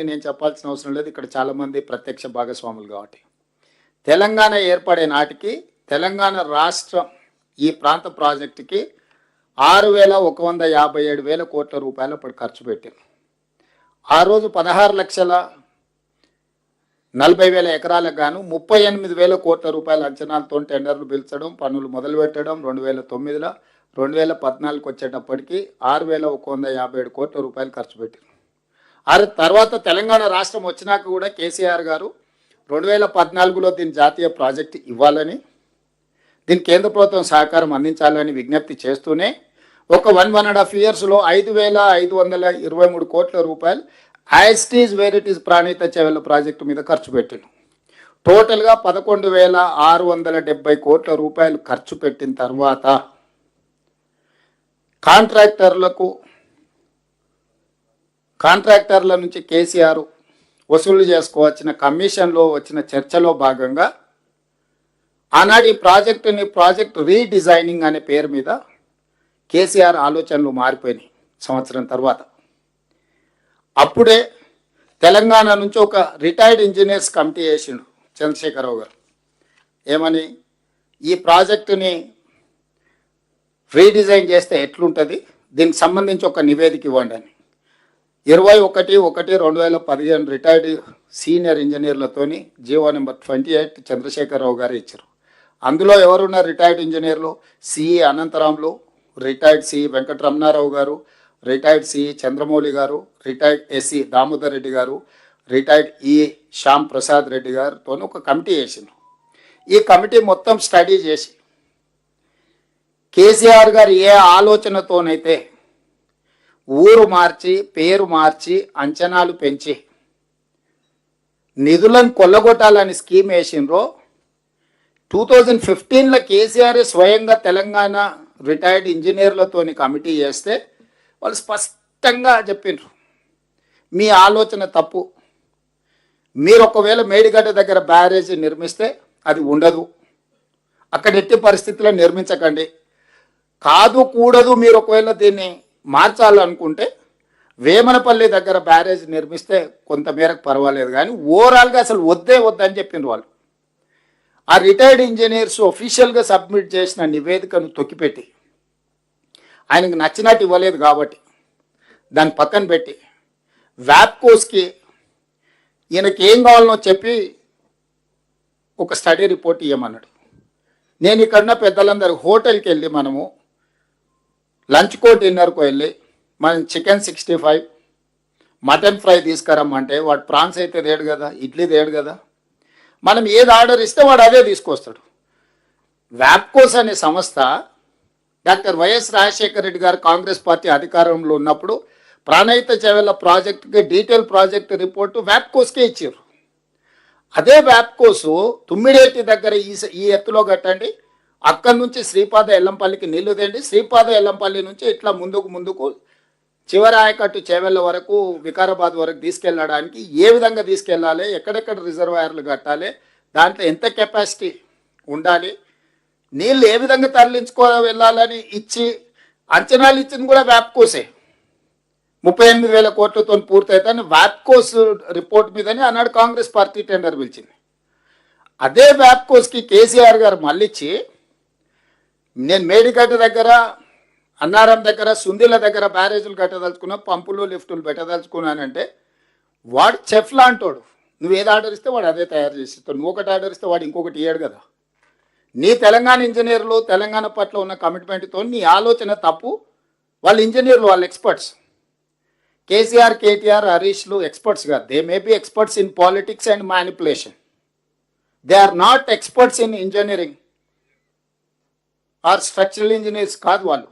నేను చెప్పాల్సిన అవసరం లేదు. ఇక్కడ చాలామంది ప్రత్యక్ష భాగస్వాములు కాబట్టి తెలంగాణ ఏర్పడే నాటికి తెలంగాణ రాష్ట్రం ఈ ప్రాంత ప్రాజెక్టుకి 6,157,000 కోట్ల రూపాయలు అప్పుడు ఖర్చు పెట్టారు. ఆ రోజు 16,40,000 ఎకరాలకు గాను 38,000 కోట్ల రూపాయల అంచనాలతో టెండర్లు పిలిచడం, పనులు మొదలుపెట్టడం. 2009లో 2014కి వచ్చేటప్పటికి 6,157 కోట్ల రూపాయలు ఖర్చు పెట్టారు. తర్వాత తెలంగాణ రాష్ట్రం వచ్చినాక కూడా కేసీఆర్ గారు 2014లో దీని జాతీయ ప్రాజెక్టు ఇవ్వాలని, దీని కేంద్ర ప్రభుత్వం సహకారం అందించాలని విజ్ఞప్తి చేస్తూనే ఒక 1.5 yearsలో 5,523 కోట్ల రూపాయలు యాస్టీజ్ వేరిటీస్ ప్రాణిత చెవెళ్ళ ప్రాజెక్టు మీద ఖర్చు పెట్టాను. టోటల్గా 11,670 కోట్ల రూపాయలు ఖర్చు పెట్టిన తర్వాత కాంట్రాక్టర్ల నుంచి కేసీఆర్ వసూలు చేసుకోవచ్చిన కమిషన్లో వచ్చిన చర్చలో భాగంగా ఆనాడు ఈ ప్రాజెక్ట్ రీడిజైనింగ్ అనే పేరు మీద కేసీఆర్ ఆలోచనలు మారిపోయినాయి. సంవత్సరం తర్వాత అప్పుడే తెలంగాణ నుంచి ఒక రిటైర్డ్ ఇంజనీర్స్ కమిటీ వేసిండు చంద్రశేఖరరావు గారు. ఏమని, ఈ ప్రాజెక్టుని రీడిజైన్ చేస్తే ఎట్లుంటుంది, దీనికి సంబంధించి ఒక నివేదిక ఇవ్వండి అని 21/1/2015 రిటైర్డ్ సీనియర్ ఇంజనీర్లతోని జీవో నెంబర్ 28 చంద్రశేఖరరావు గారు ఇచ్చారు. అందులో ఎవరున్నారు రిటైర్డ్ ఇంజనీర్లు? CE Anantaramulu, retired CE Venkataramana Rao గారు, రిటైర్డ్ సిఈ చంద్రమౌళి గారు, రిటైర్డ్ ఎస్సీ దామోదర్ రెడ్డి గారు, రిటైర్డ్ ఈ శ్యామ్ ప్రసాద్ రెడ్డి గారితో ఒక కమిటీ వేసింది. ఈ కమిటీ మొత్తం స్టడీ చేసి కేసీఆర్ గారు ఏ ఆలోచనతోనైతే ఊరు మార్చి పేరు మార్చి అంచనాలు పెంచి నిధులను కొల్లగొట్టాలని స్కీమ్ వేసిండ్రో 2015లో కేసీఆర్ స్వయంగా తెలంగాణ రిటైర్డ్ ఇంజనీర్లతోని కమిటీ చేస్తే వాళ్ళు స్పష్టంగా చెప్పిండ్రు, మీ ఆలోచన తప్పు. మీరు ఒకవేళ మేడిగడ్డ దగ్గర బ్యారేజ్ నిర్మిస్తే అది ఉండదు, అక్కడ ఎట్టి పరిస్థితుల్లో నిర్మించకండి. కాదు కూడదు, మీరు ఒకవేళ దీన్ని మార్చాలనుకుంటే వేమనపల్లి దగ్గర బ్యారేజ్ నిర్మిస్తే కొంతమేరకు పర్వాలేదు, కానీ ఓవరాల్గా అసలు వద్దని చెప్పిండ్రు వాళ్ళు. ఆ రిటైర్డ్ ఇంజనీర్స్ ఒఫీషియల్గా సబ్మిట్ చేసిన నివేదికను తొక్కిపెట్టి ఆయనకు నచ్చినట్టు ఇవ్వలేదు కాబట్టి దాన్ని పక్కన పెట్టి వ్యాప్కోస్కి ఈయనకి ఏం కావాలనో చెప్పి ఒక స్టడీ రిపోర్ట్ ఇవ్వమన్నాడు. నేను ఇక్కడున్న పెద్దలందరూ హోటల్కి వెళ్ళి మనము లంచ్కో డిన్నర్కో వెళ్ళి మనం చికెన్ 65 మటన్ ఫ్రై తీసుకురమ్మంటే వాడు ప్రాన్స్ అయితే తేడు కదా, ఇడ్లీ తేడు కదా. మనం ఏది ఆర్డర్ ఇస్తే వాడు అదే తీసుకొస్తాడు. వ్యాప్కోస్ అనే సంస్థ డాక్టర్ వైఎస్ రాజశేఖర రెడ్డి గారు కాంగ్రెస్ పార్టీ అధికారంలో ఉన్నప్పుడు ప్రాణహిత చెవెళ్ళ ప్రాజెక్టుకి డీటెయిల్ ప్రాజెక్ట్ రిపోర్టు వ్యాప్కోస్కే ఇచ్చారు. అదే వ్యాప్కోసు తుమ్మిడేటి దగ్గర ఈ ఎత్తులో కట్టండి, అక్కడి నుంచి శ్రీపాద ఎల్లంపల్లికి నీళ్లు తేండి, శ్రీపాద ఎల్లంపల్లి నుంచి ఇట్లా ముందుకు చివరి ఆయకట్టు చేవెళ్ళ వరకు వికారాబాద్ వరకు తీసుకెళ్ళడానికి ఏ విధంగా తీసుకెళ్ళాలి, ఎక్కడెక్కడ రిజర్వాయర్లు కట్టాలి, దాంట్లో ఎంత కెపాసిటీ ఉండాలి, నీళ్ళు ఏ విధంగా వెళ్ళాలని ఇచ్చి అంచనాలు ఇచ్చింది కూడా వ్యాప్కోసే. 38,000 కోట్లతో పూర్తయితే వ్యాప్కోస్ రిపోర్ట్ మీదనే ఆనాడు కాంగ్రెస్ పార్టీ టెండర్ పిలిచింది. అదే వ్యాప్కోస్కి కేసీఆర్ గారు మళ్ళిచ్చి నేను మేడిగడ్డ దగ్గర, అన్నారం దగ్గర, సుందిల దగ్గర బ్యారేజీలు కట్టదలుచుకున్నా, పంపులు లిఫ్టులు పెట్టదలుచుకున్నానంటే వాడు చెఫ్ లాంటోడు. నువ్వు ఏది ఆర్డర్ ఇస్తే వాడు అదే తయారు చేసిస్తాడు. నువ్వు ఒకటి ఆర్డర్ ఇస్తే వాడు ఇంకొకటి ఇయ్యాడు కదా. నీ తెలంగాణ ఇంజనీర్లు తెలంగాణ పట్ల ఉన్న కమిట్మెంట్తో నీ ఆలోచన తప్పు. వాళ్ళ ఇంజనీర్లు, వాళ్ళ ఎక్స్పర్ట్స్. కేసీఆర్, కేటీఆర్, హరీష్లు ఎక్స్పర్ట్స్ కాదు. They may be experts in politics and manipulation. They are not experts in engineering or structural engineers కాదు వాళ్ళు.